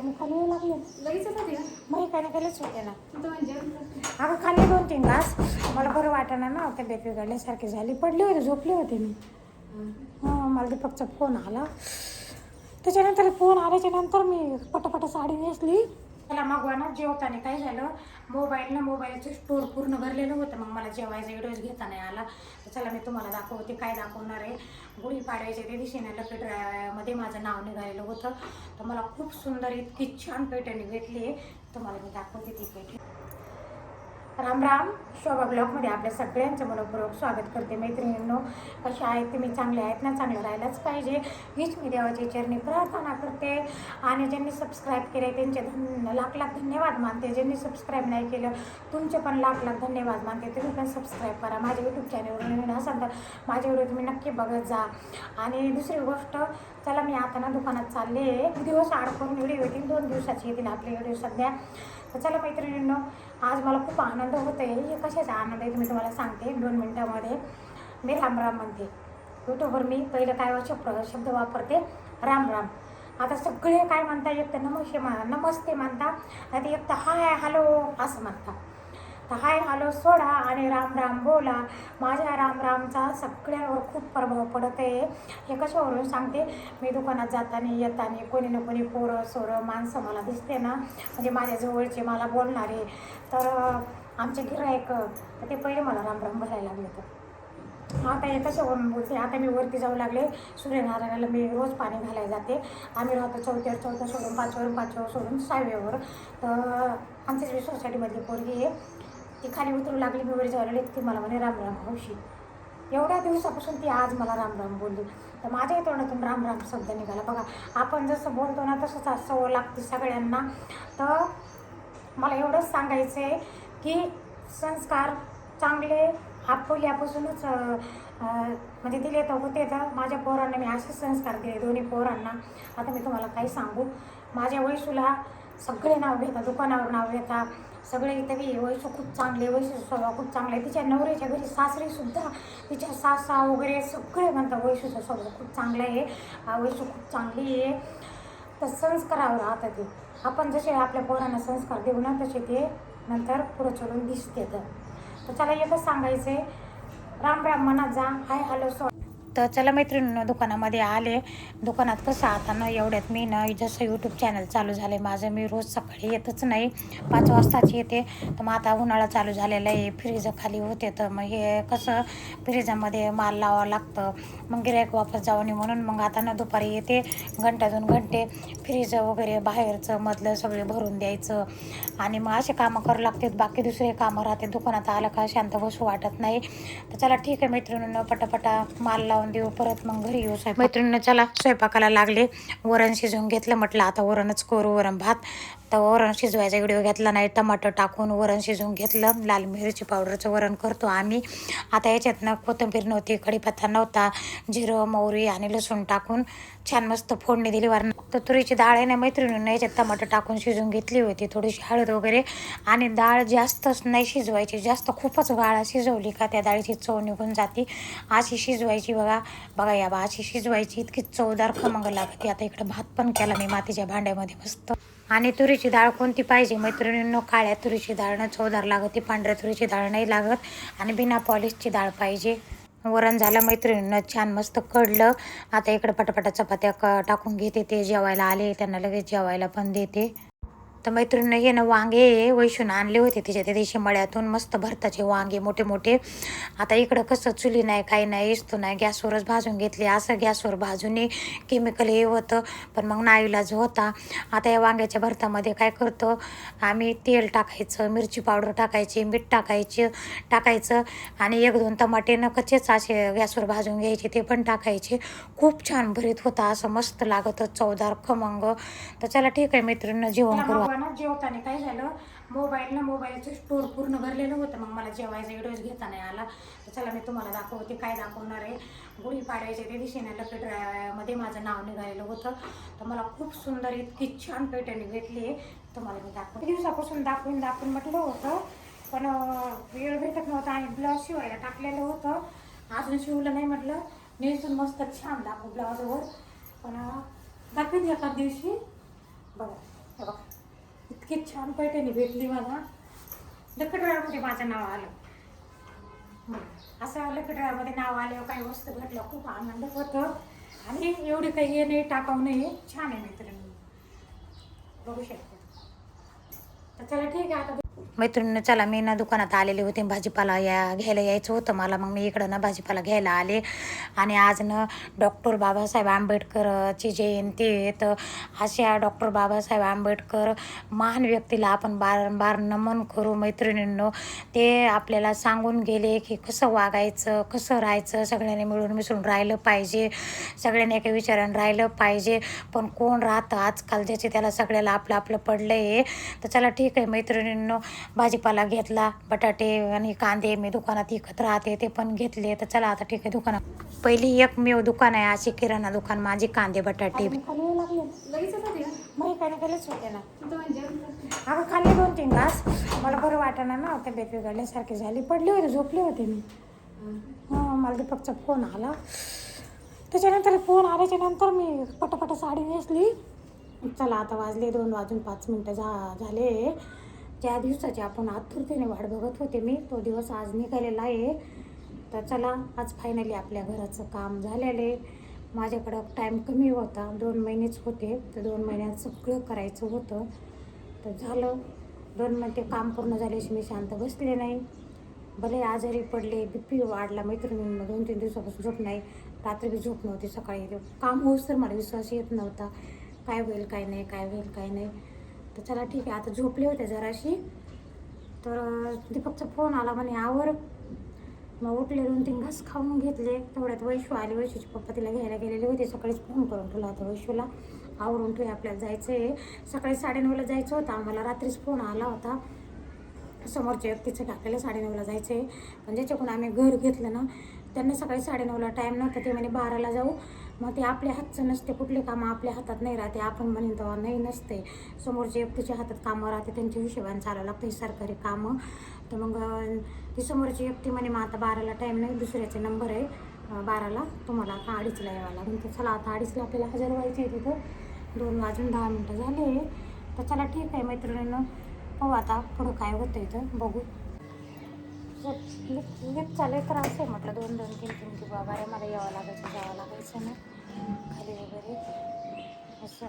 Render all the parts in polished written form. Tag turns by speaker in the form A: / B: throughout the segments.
A: पाणी खाली लागले
B: लगेच होते का?
A: मग काय ना केलंच होते ना.
B: तो म्हणजे
A: अगं खाल्ले 2-3 घास. मला बरं वाटेना ना, तब्येत बिघडल्यासारखी झाली. पडले होते, झोपले होते मी. हां, मला दीपकचा फोन आला. त्याच्यानंतर फोन आल्याच्या नंतर मी पटापट साडी नेसली. मला मागवा ना जेवताना काय झालं, मोबाईलचं स्टोअर पूर्ण भरलेलं होतं. मग मला जेवायचा व्हिडिओज घेता नाही आला. तर चला मी तुम्हाला दाखवते काय दाखवणार आहे. गुढीपाडव्याच्या त्या दिवशी ना लकी ड्रायव्हमध्ये माझं नाव निघालेलं होतं. तर मला खूप सुंदर इतकी छान पैठणी भेटली आहे. तुम्हाला मी दाखवते ती पैठणी. राम राम. शोभा ब्लॉगमध्ये आपल्या सगळ्यांचं मनपूर्वक स्वागत करते. मैत्रिणींनो, कशा आहेत तुम्ही? चांगले आहेत ना? चांगलं राहायलाच पाहिजे हीच मी देवाची चरणी प्रार्थना करते. आणि ज्यांनी सबस्क्राईब केले त्यांचे लाख लाख धन्यवाद मानते. ज्यांनी सबस्क्राईब नाही केलं तुमचे पण लाख लाख धन्यवाद मानते. तुम्ही पण सबस्क्राईब करा. माझ्या यूट्यूब चॅनलवर नवीन असाल तर माझे व्हिडिओ तुम्ही नक्की बघत जा. आणि दुसरी गोष्ट, चला मी आता ना दुकानात चालले आहे. दिवस अडकून व्हिडिओ येतील, 2 दिवसाची येतील आपले व्हिडिओ सध्या. तर चला मैत्रिणींनो, आज मला खूप आनंद होत आहे. हे कशाचा आनंद आहे तुम्ही तुम्हाला सांगते 2 मिनटामध्ये. मी राम राम म्हणते. यूट्यूबवर मी पहिलं काय शब्द वापरते, राम राम. आता सगळे काय म्हणता, एक तर नमस्ते म्हणता, नाही तर एक तर हाय हॅलो असं म्हणता. तर हाय हॅलो सोडा आणि राम राम बोला. माझ्या राम रामचा सगळ्यांवर खूप प्रभाव पडत आहे. हे कशावरून सांगते, मी दुकानात जाताना येताना कोणी ना कोणी पोरं सोरं माणसं मला दिसते ना, म्हणजे माझ्या जवळचे मला बोलणारे, तर आमचे गिऱ्हाईक ते पहिले मला राम राम भरायला लागले. तर आता हे कशावरून बोलते, आता मी वरती जाऊ लागले. सूर्यनारायणाला मी रोज पाणी घालायला जाते. आम्ही राहतो 4थ्यावर सोडून 5वर सोडून 6व्यावर. तर आमच्याच सोसायटीमधली पोरगी आहे, ती खाली उतरू लागली. मी वर जाऊ लागली, ती मला म्हणे राम राम हौशी. एवढ्या दिवसापासून ती आज मला राम राम बोलली. तर माझ्याही तोंडातून राम राम शब्द निघाला. बघा, आपण जसं बोलतो ना तसंच सवय लागते सगळ्यांना. तर मला एवढंच सांगायचं आहे की संस्कार चांगले पहिल्यापासूनच म्हणजे दिले तर होते. तर माझ्या पोरांना मी असेच संस्कार दिले, दोन्ही पोरांना. आता मी तुम्हाला काही सांगू, माझ्या वैशूला सगळे नाव घेतात, दुकानावर नाव घेतात सगळे. इथं बी वैशू खूप चांगले, वैशूचा स्वभाव खूप चांगला आहे. तिच्या नवऱ्याच्या घरी सासरीसुद्धा, तिच्या सासा वगैरे सगळे म्हणतात वैशूचा स्वभाव खूप चांगला आहे, वैशू खूप चांगली आहे. तर संस्कारावर राहतं ते. आपण जसे आपल्या पोरांना संस्कार देऊ ना, तसे ते नंतर पुढं चढून दिसते. तर चला एकच सांगायचं आहे, राम राम म्हणत जा, हाय हॅलो सो. तर चला मैत्रिणींनो, दुकानामध्ये आले. दुकानात कसं आता ना एवढ्यात मी ना जसं यूट्यूब चॅनल चालू झालं आहे माझं, मी रोज सकाळी येतच नाही, 5 वाजताच येते. तर मग आता उन्हाळा चालू झालेला आहे, फ्रीज खाली होते. तर मग हे कसं फ्रीजामध्ये माल लावावं लागतं, मग गिऱ्हाईक वापस जाऊ नये म्हणून मग आता ना दुपारी येते, घंटा 2 घंटे फ्रीज वगैरे बाहेरचं मधलं सगळे भरून द्यायचं. आणि मग असे कामं करावं लागतात, बाकी दुसरे कामं राहते. दुकानात आलं का शांत बसू वाटत नाही. तर चला ठीक आहे मैत्रिणींनो, पटापटा माल लावून देऊ, परत मग घरी येऊ. मैत्रिणींनो चला स्वयंपाकाला लागले. वरण शिजवून घेतलं, म्हटलं आता वरणच करू, वरण भात. तर वरण शिजवायचा व्हिडिओ घेतला नाही, टमाटर टाकून वरण शिजवून घेतलं. लाल मिरची पावडरचं वरण करतो आम्ही. आता याच्यातनं कोथिंबीर नव्हती, कढीपत्ता नव्हता, जिरं मोहरी आणि लसूण टाकून छान मस्त फोडणी दिली वरण. तर तुरीची डाळ आहे ना मैत्रिणींना, याच्यात टमाटर टाकून शिजवून घेतली होती, थोडीशी हळद वगैरे. आणि डाळ जास्तच नाही शिजवायची, जास्त खूपच गाळा शिजवली का त्या डाळीची चव निघून जाते. अशी शिजवायची बघा बघा या बा, अशी शिजवायची, इतकी चवदार खमंग लागते. आता इकडे भात पण केला मी मातीच्या भांड्यामध्ये मस्त. आणि तुरीची डाळ कोणती पाहिजे मैत्रिणींनो, काळ्या तुरीची डाळ ना चवदार लागते, पांढऱ्या तुरीची डाळ नाही लागत. आणि बिना पॉलिशची डाळ पाहिजे. वरण झालं मैत्रिणींना, छान मस्त कढलं. आता इकडे पटापटा चपात्या टाकून घेते. ते जेवायला आले, त्यांना लगेच जेवायला पण देते. तर मैत्रिणीनं हे ना वांगे वैशून आणले होते तिच्या त्या दिवशी मळ्यातून, मस्त भरताचे वांगे मोठे मोठे. आता इकडं कसं चुली नाही, काही नाही, इस्तू नाही, गॅसवरच भाजून घेतले. असं गॅसवर भाजून केमिकल हे होतं, पण मग नाईलाज होता. आता या वांग्याच्या भरतामध्ये काय करतो आम्ही, तेल टाकायचं, मिरची पावडर टाकायची, मीठ टाकायचं आणि 1-2 टमाटे न कच्चेच असे गॅसवर भाजून घ्यायचे, ते पण टाकायचे. खूप छान भरीत होता, असं मस्त लागतं, चवदार खमंग. तर चला ठीक आहे मैत्रिणींना, जेवण करू. जेवताना काय झालं, मोबाईलचं स्टोअर पूर्ण भरलेलं होतं. मग मला जेवायचा व्हिडिओज घेता नाही आला. तर चला मी तुम्हाला दाखवते काय दाखवणार आहे. गुढीपाडव्याच्या त्या दिवशी ना लकी ड्रायव्हमध्ये माझं नाव निघालेलं होतं. तर मला खूप सुंदर इतकी छान पैठणी भेटली आहे, तुम्हाला मी दाखवते. दिवसापासून दाखवून म्हटलं होतं, पण वेळ भेटत नव्हता. आणि ब्लाऊज शिवायला टाकलेलं होतं, अजून शिवलं नाही. म्हटलं नेसून मस्त छान दाखवू ब्लाऊजवर, पण दाखवेन एका दिवशी. बघा इतकी छान पैठणी भेटली मला. लकडरामध्ये माझं नाव आलं. असं लकडरामध्ये नाव आल्यावर काही वस्तू भेटलं खूप आनंद होतो. आणि एवढी काही हे नाही, टाकाऊ नाही, छान आहे मैत्रिणी, बघू शकतो. तर चला ठीक आहे. आता मैत्रिणी चला, मी ना दुकानात आलेले होते, भाजीपाला घ्यायला यायचं होतं मला. मग मी इकडं ना भाजीपाला घ्यायला आले. आणि आज ना डॉक्टर बाबासाहेब आंबेडकरची जयंती आहे. तर अशा डॉक्टर बाबासाहेब आंबेडकर महान व्यक्तीला आपण बारंबार नमन करू मैत्रिणींनो. ते आपल्याला सांगून गेले की कसं वागायचं, कसं राहायचं, सगळ्यांनी मिळून मिसळून राहिलं पाहिजे, सगळ्यांनी एका विचारानं राहिलं पाहिजे. पण कोण राहतं आजकाल, ज्याचे त्याला सगळ्याला आपलं आपलं पडलं आहे. तर चला ठीक आहे मैत्रिणींनो, भाजीपाला घेतला, बटाटे आणि कांदे मी दुकानात विकत राहते ते पण घेतले. तर चला आता ठीक आहे, दुकानात पहिली एकमेव दुकान आहे अशी किराणा दुकान माझी, कांदे बटाटे मग काय केलेच होते ना. अगं खाल्ले 2-3 घास, मला बरं वाटेना ना, तब्येत बिघडल्यासारखी झाली, पडले होते, झोपले होते मी. मला दीपकचा फोन आला. त्याच्यानंतर फोन आल्याच्या नंतर मी पटापट साडी नेसली. चला आता वाजले 2:05 झाले. ज्या दिवसाची आपण आतुरतेने वाट बघत होते मी, तो दिवस आज निघालेला आहे. तर चला, आज फायनली आपल्या घराचं काम झालेलं आहे. माझ्याकडं टाईम कमी होता, 2 महिनेच होते. तर 2 महिन्यात सगळं करायचं होतं. तर झालं, 2 महिने काम पूर्ण झाल्याशी मी शांत बसले नाही. भले आजारी पडले, BP वाढला मैत्रिणींना, 2-3 दिवसापासून झोप नाही, रात्री बी झोप नव्हती. सकाळी काम होऊस तर मला विश्वास येत नव्हता, काय होईल काय नाही, काय होईल काय नाही. तर चला ठीक आहे, आता झोपले होते जराशी. तर दीपकचा फोन आला, म्हणे आवर. मग उठले, 2-3 घास खाऊन घेतले. तेवढ्यात वैशू आली. वैशूचे पप्पा तिला घ्यायला गेलेले होते. सकाळीच फोन करून ठेवला होता वैशूला, आवरून ठेवूया आपल्याला जायचं आहे. सकाळी 9:30ला जायचं होतं आम्हाला. रात्रीच फोन आला होता समोरच्या व्यक्तीचं की आपल्याला 9:30ला जायचं आहे. पण ज्याच्याकडून आम्ही घर घेतलं ना, त्यांना सकाळी 9:30ला टाईम नव्हता. ते म्हणे 12ला जाऊ. मग ते आपल्या हातचं नसते, कुठले कामं आपल्या हातात नाही राहते. आपण म्हणेन तेव्हा नाही नसते, समोरच्या व्यक्तीच्या हातात कामं राहते, त्यांच्या हिशोबाने चालावं लागतं सरकारी कामं. तर मग ती समोरची व्यक्ती म्हणे मग आता 12ला टाईम नाही, दुसऱ्याचा नंबर आहे 12ला, तुम्हाला आता 2:30ला यावं लागेल. तर चला आता 2:30ला आपल्याला हजर व्हायचं आहे तिथं. 2:10 झाले. तर चला ठीक आहे मैत्रिणींनो, पाहू आता पुढं काय होतं इथं, बघू. लिफ्ट चालू त्रास आहे म्हटलं, 2-3 की बाबा रे, मला यावं लागायचं जावं लागायचं ना खाली वगैरे असं.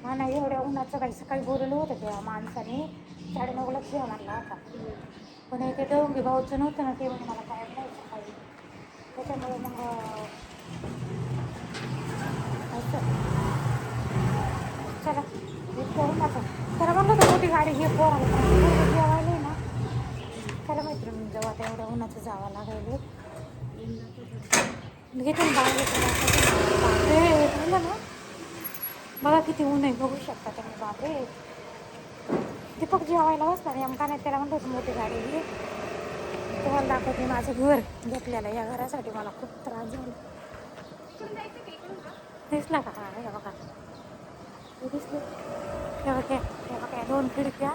A: हा नाही, एवढ्या उन्हाचं काही सकाळी बोलवलं होतं त्या माणसाने, 9:30लाच घ्या म्हणला होता. पण हे ते दवंगी भाऊचं नव्हतं ना, ते म्हणजे मला काय नाही सकाळी, त्याच्यामुळे मग असं. चला पोराचं त्याला म्हणलं होतं मोठी गाडी घे, पोराला जेवायला ना. त्याला मैत्रिणी जेव्हा आता एवढ्या उन्हाचं जावं लागायला घेते बापरे ना. बघा किती ऊन आहे, बघू शकता तुम्ही. बापरे, दीपक जेवायला बसला नाही आमका नाही, त्याला म्हणतो मोठी गाडी घे. तुम्हाला दाखवते माझं घर घेतलेलं. या घरासाठी मला खूप त्रास झाला. दिसला का? हा हे बघा, दिसले, हे बघा, हे बघा 2 खिडक्या.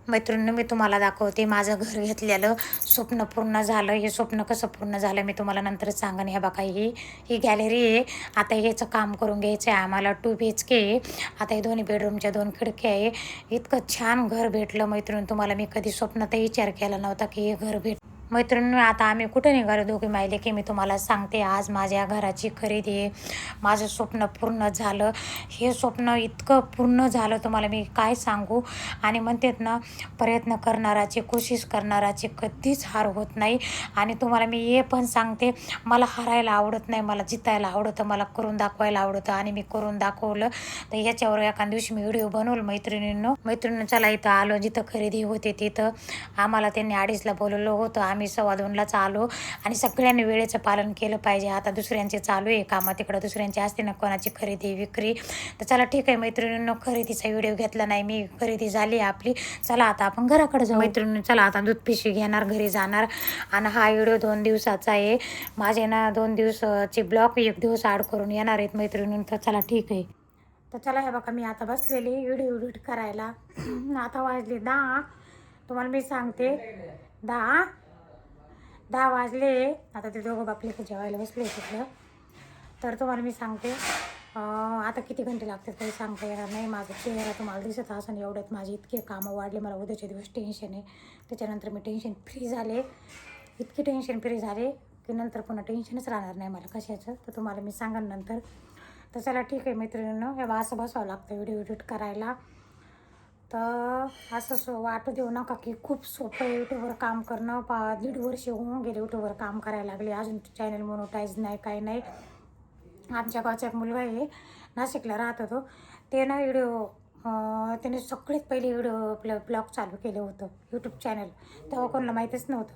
A: मैत्रिणी मी तुम्हाला दाखवते माझं घर घेतलेलं स्वप्न पूर्ण झालं. हे स्वप्न कसं पूर्ण झालं मी तुम्हाला नंतरच सांगेन. हे बघा, ही गॅलरी आहे. आता ह्याचं काम करून घ्यायचं आहे आम्हाला. 2 BHK आहे. आता हे दोन्ही बेडरूमच्या 2 खिडक्या आहे. इतकं छान घर भेटलं मैत्रिणी, तुम्हाला मी कधी स्वप्नातही विचार केला नव्हता की हे घर भेट. मैत्रिणी आता आम्ही कुठे निघालो दोघी मायले की मी तुम्हाला सांगते, आज माझ्या घराची खरेदी आहे. माझं स्वप्न पूर्ण झालं. हे स्वप्न इतकं पूर्ण झालं तुम्हाला मी काय सांगू. आणि म्हणतात ना, प्रयत्न करणाराची, कोशिश करणाराची कधीच हार होत नाही. आणि तुम्हाला मी हे पण सांगते, मला हारायला आवडत नाही, मला जितायला आवडतं, मला करून दाखवायला आवडतं. आणि मी करून दाखवलं. तर याच्यावर एका दिवशी मी व्हिडिओ बनवलं मैत्रिणींनो. चला इथं आलो, जिथं खरेदी होते तिथं आम्हाला त्यांनी 2:30ला बोलवलं होतं. आम्ही 2:15लाच आलो. आणि सगळ्यांनी वेळेचं पालन केलं पाहिजे. आता दुसऱ्यांचे चालू आहे कामं, तिकडं दुसऱ्यांचे असते ना कोणाची खरेदी विक्री. तर चला ठीक आहे मैत्रिणींनो, खरेदीचा व्हिडिओ घेतला नाही मी, खरेदी झाली आपली. चला आता आपण घराकडे जाऊ मैत्रिणी. चला आता दूध पिशवी घेणार, घरी जाणार. आणि हा व्हिडिओ 2 दिवसाचा आहे. माझे ना 2 दिवसाचे ब्लॉग 1 दिवस ॲड करून येणार आहेत मैत्रिणी. तर चला ठीक आहे. तर चला हे बघा, मी आता बसलेली व्हिडिओ एडिट करायला. आता वाजले 10. तुम्हाला मी सांगते 10 वाजले. आता ते दोघं बापले जेवायला बसले तिकडं. तर तुम्हाला मी सांगते आता किती घंटे लागतात काही सांगता येणार नाही. माझा चेहरा तुम्हाला दिसत असेल एवढ्यात माझे इतके कामं वाढले. मला उद्याचे दिवस टेन्शन आहे. त्याच्यानंतर मी टेन्शन फ्री झाले, इतके टेन्शन फ्री झाले की नंतर पुन्हा टेन्शनच राहणार नाही मला कशाचं. तर तुम्हाला मी सांगेन नंतर. तर चला ठीक आहे मैत्रिणींनो, हे असं बसावं लागतं व्हिडिओ एडिट करायला. तर असं वाटू देऊ नका की खूप सोपं आहे यूट्यूबवर काम करणं. 1.5 वर्ष होऊन गेले यूट्यूबवर काम करायला लागले, अजून चॅनल मोनोटाईज नाही, काही नाही. आमच्या गावचा एक मुलगा आहे, नाशिकला राहत होतो. ते ना त्याने सगळ्यात पहिले ब्लॉग चालू केलं होतं यूट्यूब चॅनल. तेव्हा कोणाला माहीतच नव्हतं.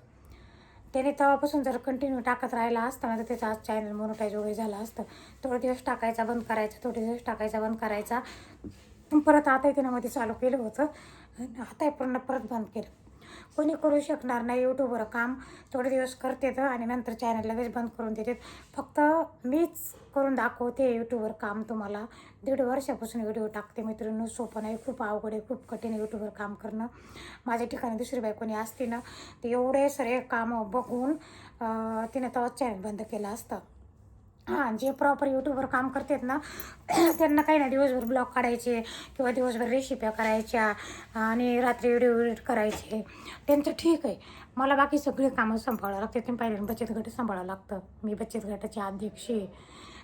A: त्याने तेव्हापासून जर कंटिन्यू टाकत राहिला असता ना तर त्याचा आज चॅनल मोनोटाईज वगैरे झालं असतं. थोडे दिवस टाकायचा बंद करायचा, थोडे दिवस टाकायचा बंद करायचा, परत आता त्यानं मध्ये चालू केलं होतं, आता पूर्ण परत बंद केलं. कोणी करू शकणार नाही यूट्यूबवर काम. थोडे दिवस करते तर आणि नंतर चॅनल लगेच बंद करून देतात. फक्त मीच करून दाखवते यूट्यूबवर काम तुम्हाला. 1.5 वर्षापासून व्हिडिओ टाकते मित्रांनो. सोपं नाही, खूप अवघड आहे, खूप कठीण आहे यूट्यूबवर काम करणं. माझ्या ठिकाणी दुसरी बाई कोणी असते ना तर एवढे सगळे कामं बघून तिने तेव्हाच चॅनल बंद केलं असतं. हां, जे प्रॉपर यूट्यूबवर काम करतात ना त्यांना काही नाही, दिवसभर ब्लॉग काढायचे किंवा दिवसभर रेसिप्या करायच्या आणि रात्री व्हिडिओ एडिट करायचे, त्यांचं ठीक आहे. मला बाकी सगळे कामं सांभाळावं लागते. तुम्ही पाहिलं बचत गट सांभाळावं लागतं. मी बचत गटाची अध्यक्ष आहे.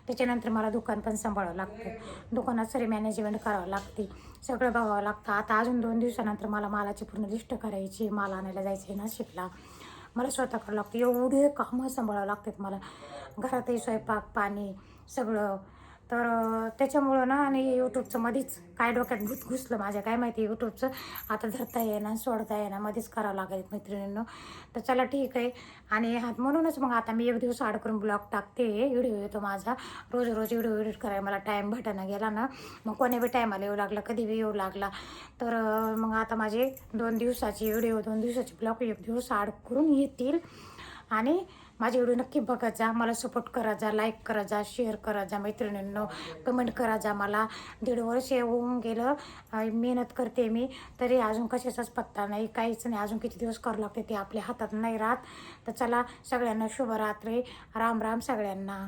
A: त्याच्यानंतर मला दुकान पण सांभाळावं लागतं. दुकानात सगळे मॅनेजमेंट करावं लागते, सगळं बघावं लागतं. आता अजून 2 दिवसानंतर मला मालाची पूर्ण लिस्ट करायची, माल आणायला जायचं आहे नाशिकला. मला स्वतः करावं लागतं, एवढे कामं सांभाळावं लागतात मला. घरातही स्वयंपाक पाणी सगळं. तर त्याच्यामुळं ना आणि यूट्यूबचं मध्येच काय डोक्यात भूत घुसलं माझ्या काय माहिती. यूट्यूबचं आता धरता येईना सोडता येईना, मध्येच करावं लागेल मैत्रिणींनो. तर चला ठीक आहे. आणि म्हणूनच मग आता मी 1 दिवस आड करून ब्लॉग टाकते, व्हिडिओ येतो माझा. रोज व्हिडिओ एडिट करायला मला टाईम भेटायला गेला ना, मग कोणी बी टायमाला येऊ लागला, कधी बी येऊ लागला. तर मग आता माझे 2 दिवसाची व्हिडिओ 2 दिवसाची ब्लॉग 1 दिवस आड करून येतील. आणि माझे व्हिडिओ नक्की बघत जा, मला सपोर्ट करा जा, लाईक करा जा, शेअर करा जा मैत्रिणींनो, कमेंट करा जा. मला 1.5 वर्ष होऊन गेलं मेहनत करते मी, तरी अजून कशाचाच पत्ता नाही, काहीच नाही. अजून किती दिवस करावं लागते ते आपल्या हातात नाही राहत. तर चला सगळ्यांना शुभरात्री, राम राम सगळ्यांना.